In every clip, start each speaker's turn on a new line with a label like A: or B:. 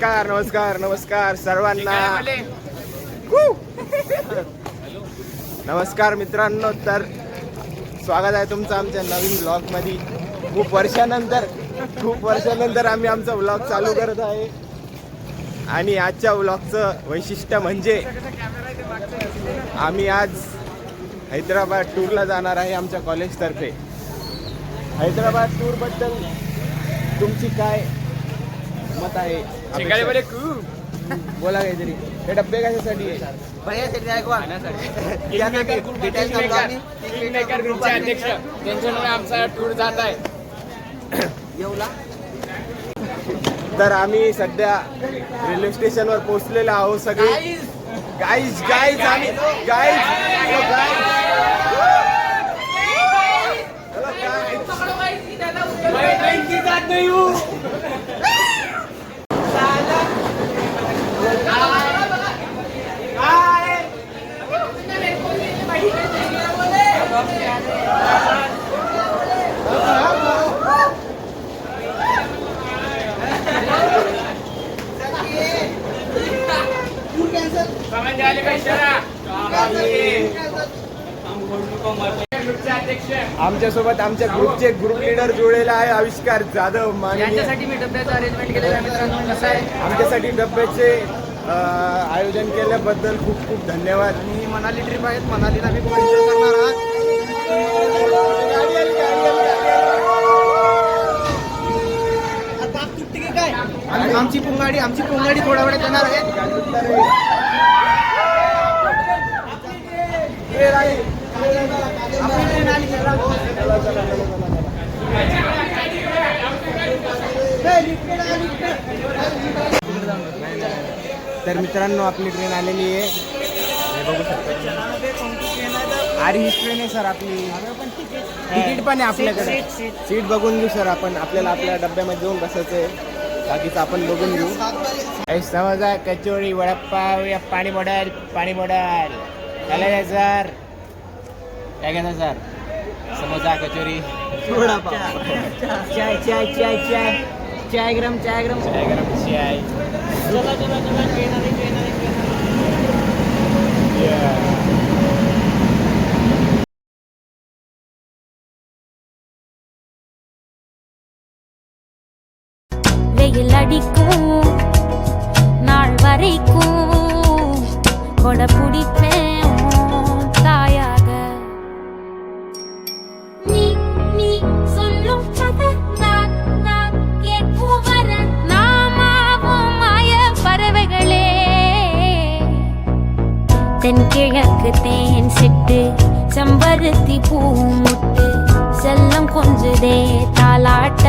A: नमस्कार नमस्कार नमस्कार सर्वांना. नमस्कार मित्रांनो, तर स्वागत आहे तुमचं आमच्या नवीन ब्लॉगमध्ये. खूप वर्षानंतर आम्ही आमचा ब्लॉग चालू करत आहे. आणि आजच्या ब्लॉगचं वैशिष्ट्य म्हणजे आम्ही आज हैदराबाद टूरला जाणार आहे आमच्या कॉलेजतर्फे. हैदराबाद टूरबद्दल तुमची काय मत आहे? बोला काहीतरी. हे डब्बे कशासाठी आहे?
B: आमचा टूर जात आहे.
A: तर आम्ही सध्या रेल्वे स्टेशनवर पोहोचलेलो आहोत सगळे. गाईज आम्ही आमच्यासोबत आमच्या ग्रुपचे ग्रुप लीडर जुळलेला आहे आविष्कार जाधव.
B: यांच्यासाठी मी डब्याचं अरेंजमेंट केलेलं आहे मित्रांनो. कसं आहे,
A: आमच्यासाठी डब्याचे आयोजन केल्याबद्दल खूप खूप धन्यवाद.
B: आणि मनाली ट्रिप आहेत, मनालीला मी खूप एन्जॉय करणार आहात. आमची पुंगाडी थोड्या वेळात येणार आहे.
A: तर मित्रांनो, आपली ट्रेन आलेली आहे. हे बघू शकता. अरे ही ट्रेन आहे सर आपली. तिकीट पण आहे आपल्याकडे. सीट बघून घेऊ सर आपण. आपल्याला आपल्या डब्यामध्ये जाऊन बसायचं आहे. बाकीचं आपण बघून घेऊ. समजा कचोरी, वडापाव या पाणी बॉटल काय घ्यायचं सर? काय घ्यायचं सर? समोसा, कचोरी,
B: वडापाव, चाय गरम
A: चाय.
C: வெயில் அடிக்கும் நாள் வரைக்கும் கொடை பிடிப்பேன் தாயாக. நீ நீ சொல்லும் கதை நான் கேட்கும் வர நாமாவும் மாய பறவைகளே. தென்கிழக்கு தேன் சிட்டு செம்பருத்தி பூ முட்டு செல்லம் கொஞ்சுதே தாலாட்ட.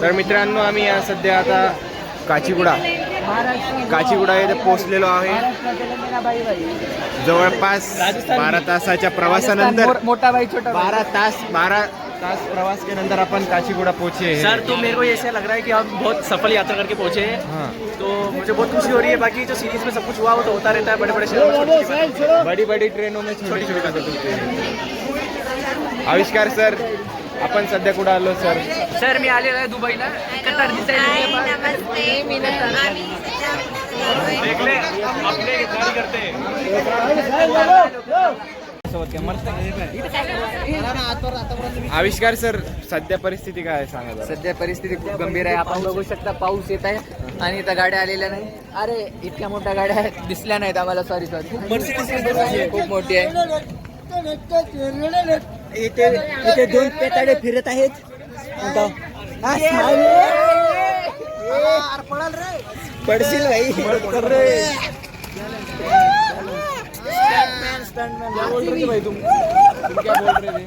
A: तर मित्रांनो, आम्ही सध्या आता काचीगुडा येथे पोहोचलेलो आहे. जवळपास 12 तासाच्या प्रवासानंतर
B: मोटा भाई छोटा
A: 12 तास प्रवास के नंतर अपन काचीगुडा पहुंचे हैं.
B: सर, तो मेरे को ऐसा लग रहा है कि हम बहुत सफल यात्रा करके पहुंचे हैं.
A: हाँ.
B: तो मुझे बहुत खुशी हो रही है. बाकी जो सीरीज में सब कुछ हुआ वो तो होता रहता है. बड़े शहरों में
A: बड़ी ट्रेनों में छोटी आविष्कार सर, आपण सध्या कुठं आलो सर?
B: सर, मी आलेलो आहे दुबईला. कतार
C: नमस्ते, मी
A: आविष्कार सर, सध्या परिस्थिती काय सांगा जरा?
B: सध्या परिस्थिती खूप गंभीर आहे. आपण बघू शकता पाऊस येत आहे आणि इथं गाड्या आलेल्या नाही. अरे, इतक्या मोठ्या गाड्या दिसल्या नाहीत आम्हाला. सॉरी खूप मोठी आहे.
D: इथे 2 पेताडे फिरत आहेत. पडशील भाई.
A: भाई तुम क्या बोल रहे थे?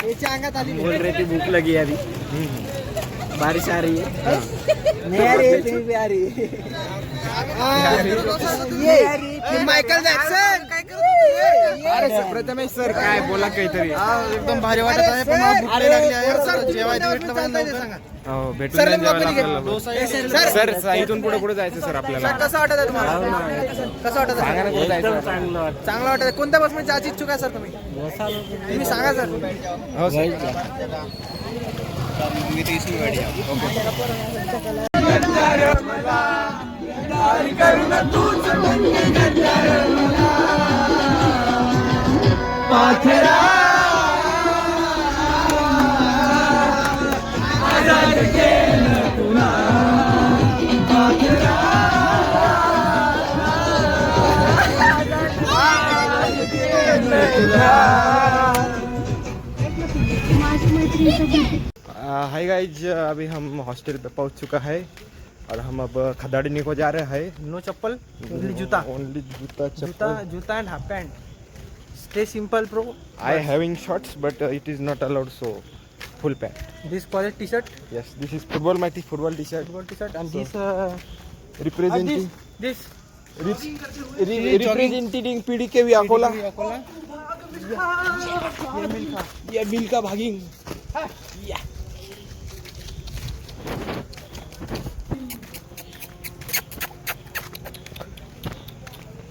A: बोल रहे थे भूख लगी है अभी.
D: बारिश आ रही है. नहीं आ रही है, आ रही है. मायकल जॅक्सन
A: अरे सर, प्रथमेश सर काय बोला काहीतरी.
D: एकदम भारी वाटत आहे पण मला भूक लई लागली आहे. जेवायला भेटलं पाहिजे सांगा.
A: हो, भेटून जाईल जेवायला आपल्याला. सर इथून पुढे कुठे जायचं सर आपल्याला?
D: कसं वाटत आहे तुम्हाला? कसं वाटत आहे?
A: सांगा ना कुठे जायचं.
D: चांगलं वाटत आहे. कोणत्या बसमध्ये जायची इच्छुक आहे सर तुम्ही? तुम्ही सांगा सर.
A: हो सर. हाय गाइज, अभी हम हॉस्टल पे पहुंच चुका है और हम अब खदाड़नी को जा रहे हैं.
D: नो चप्पल, ओनली जूता.
A: ओनली जूता
D: जूता
A: चप्पल.
D: जूता end half pant. Stay simple bro.
A: I having shorts but it is not allowed, so full pant.
D: This college t-shirt,
A: Yes, this is football my football t-shirt
D: football t-shirt, and
A: So,
D: this
A: representing
D: this
A: representing PDK भी अकोला. ये bill का भागिंग.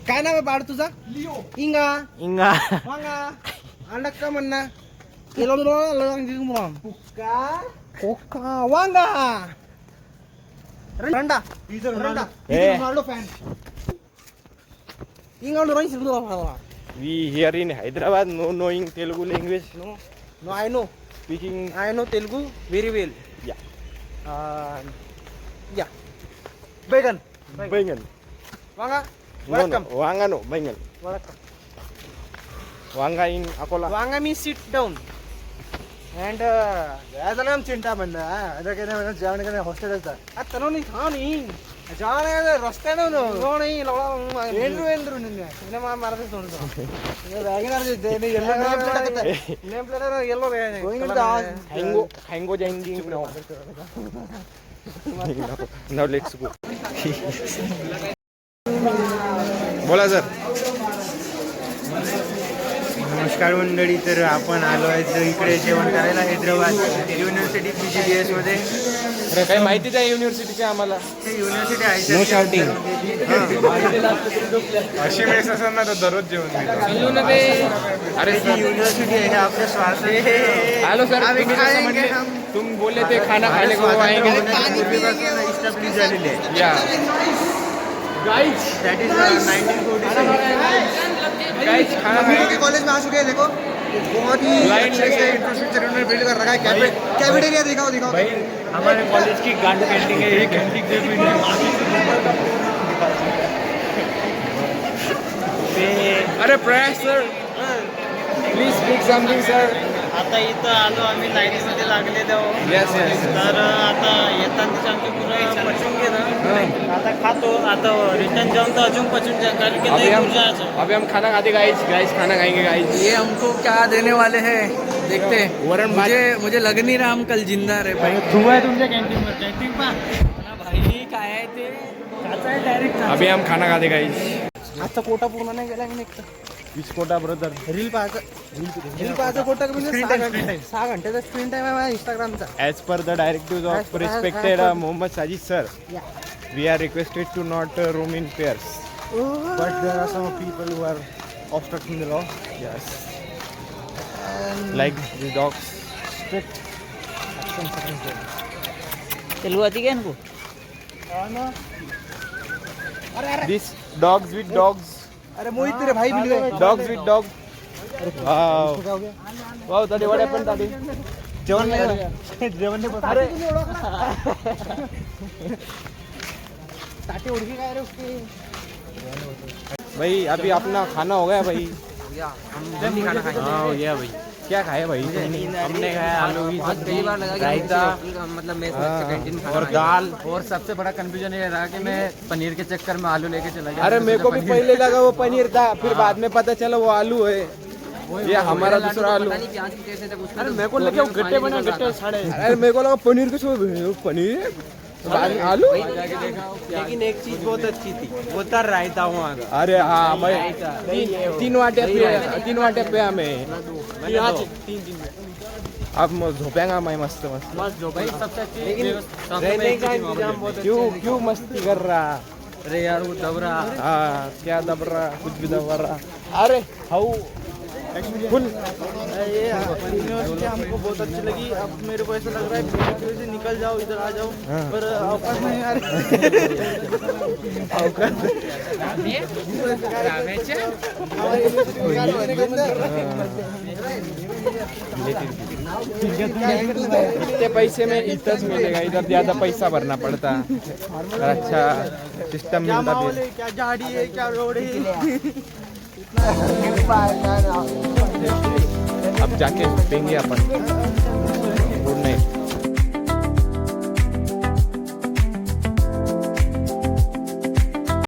D: काय नाव आहे बाळ तुझा? इंगा
A: इंगा
D: वांगा अंडक्का म्हणना कोका वांगा रंडा रंडा
A: Eh.
D: रोनाल्डो फॅन इंगा no
A: we here in Hyderabad no knowing Telugu language,
D: no I no
A: speaking
D: Telugu very well.
A: yeah
D: या बैगन
A: बैंगन.
D: वांगा
A: No,
D: वळकम
A: वांगा no बैंगन.
D: वळकम.
A: वांगा in अकोला.
D: वांगा मी सिट डाऊन अँड याचं नाम चिंता म्हणणं ಅದಕ್ಕೆ ನಾನು ಜಾವಣಿಗೆ ಹಾಸ್ಟೆಲ್ ಅಂತ ಅತ್ತನೋ ನೀ ಖಾನಿ ಜಾವಣಿಗೆ ರಸ್ತೆ ನೋಡಿ ಏನ್ರು ನಿನ್ನೆ ಸಿನಿಮಾ ಮಾರದೆ ಸೋನು ನೇಮ್ ಪ್ಲೇಟ್ ಎಲ್ಲೋ
A: Hango जाएंगे now. Now let's go. बोला सर.
E: नमस्कार मंडळी. तर आपण आलो आहे तर इकडे जेवण करायला हैदराबाद युनिव्हर्सिटी PGDS मध्ये.
A: काही माहितीच आहे युनिव्हर्सिटीची आम्हाला.
E: हे युनिव्हर्सिटी आहे
A: No shouting.
E: अशी वेळेस असं ना तर दररोज जेवण
A: अरे
E: ही युनिव्हर्सिटी आहे. हे आपल्या स्वार्थ
A: हेलो सर, तुम बोले थे खाना खाने को आएंगे.
E: इस्टॅब्लिश झालेली आहे.
A: या गाइस,
E: दॅट इज 1947.
A: गाइस खाना खाएंगे.
D: कॉलेज में आ चुके हैं. देखो बहुत ही
A: Line
D: अच्छे से
A: लगे.
D: इंफ्रास्ट्रक्चर उन्होंने बिल्ड कर रखा है. कैफेटेरिया दिखाओ
E: भाई हमारे कॉलेज की गांड कैंटीन है. ये कैंटीन के भी
A: अरे प्रयास sir, please speak something sir.
F: आता इथं आलो आम्ही लाईनीमध्ये लागले तेव्हा.
A: Yes yes.
F: तर आता येताना आमचे पुरं पचून गेलं. आता खातो. आता रिटर्न जाऊन तर अजून पचून जाईल कारण की
A: अभी
F: लई
A: हम
F: ऊर्जा आहे.
A: अभी हम खाना खाते गाइस. गाइस खाना खाएंगे गाइस.
B: ये हमको क्या देने वाले हैं देखते हैं.
A: वरण भात.
B: मुझे लग नहीं रहा हम कल जिंदा रहे भाई.
F: धुवा आहे तुमच्या कॅन्टीनवर. कॅन्टीन पा
B: भाई काय आहे ते.
F: काचा आहे डायरेक्ट.
A: अभी हम खाना खाते गाइस.
D: आजचा कोटा पूर्ण नाही गेला मी
A: विस्कोटा ब्रदर.
D: रील पाहायचं कोटा म्हणजे 6 घंट्याचा स्क्रीन टाइम आहे माझ्या इंस्टाग्रामचा.
A: As per the directives of respected Mohammad Sajid sir, we are requested to not roam in pairs.
D: But there are some people who are obstructing the law.
A: Yes. Like the dogs.
D: Strict actions against them.
F: Telugu आती क्या इनको?
A: These dogs with dogs.
D: अरे मोहित तेरे भाई mill गए.
A: Dogs with dogs. Wow. Wow, Tadi, what happened, Tadi?
D: जेवण नाही जेवण नाही ताटे उड़की काय रे उसकी.
A: भाई अभी अपना खाना हो गया भाई.
B: हम खाना खाए.
A: हाँ हो गया भाई. क्या खाया भाई?
B: हमने खाया आलू की सब्जी, रायता, मतलब मेस में कैंटीन
A: और दाल.
B: और सबसे बड़ा कंफ्यूजन ये रहा कि मैं पनीर के चक्कर में आलू लेके चला गया.
A: अरे मेरे को भी पहले लगा वो पनीर था, फिर बाद में पता चला वो आलू है. ये हमारा दूसरा आलू.
B: प्याज की कैसे तक उसका.
D: मेरे को लगे वो गट्टे बना गट्टे साड़े.
A: अरे मेरे को लगा पनीर के साथ पनीर. आलू
D: लेकिन एक चीज बहुत अच्छी थी, वो था रायता वहाँ का।
A: अरे हाँ मैं तीन वाट्या पे हमें अब झोपेगा मैं मस्त मस्त
D: रहने का इंतजाम बहुत अच्छा है।
A: क्यों मस्ती कर रहा?
D: अरे यार वो दब रहा।
A: हाँ क्या दब रहा, कुछ भी दब रहा। अरे हाउ फुल
D: ये यूनिवर्सिटी हमको बहुत अच्छी लगी। अब मेरे को ऐसा लग रहा है बिल्कुल से निकल जाओ, इधर आ जाओ, पर अवकाश नहीं यार।
A: इतने पैसे में इतना मिलेगा, इधर ज्यादा पैसा भरना पड़ता। अच्छा सिस्टम
D: क्या
A: मिलता
D: माहौल
A: फिर।
D: है, क्या झाड़ी है, क्या रोड है।
A: अब जाके देंगे अपन।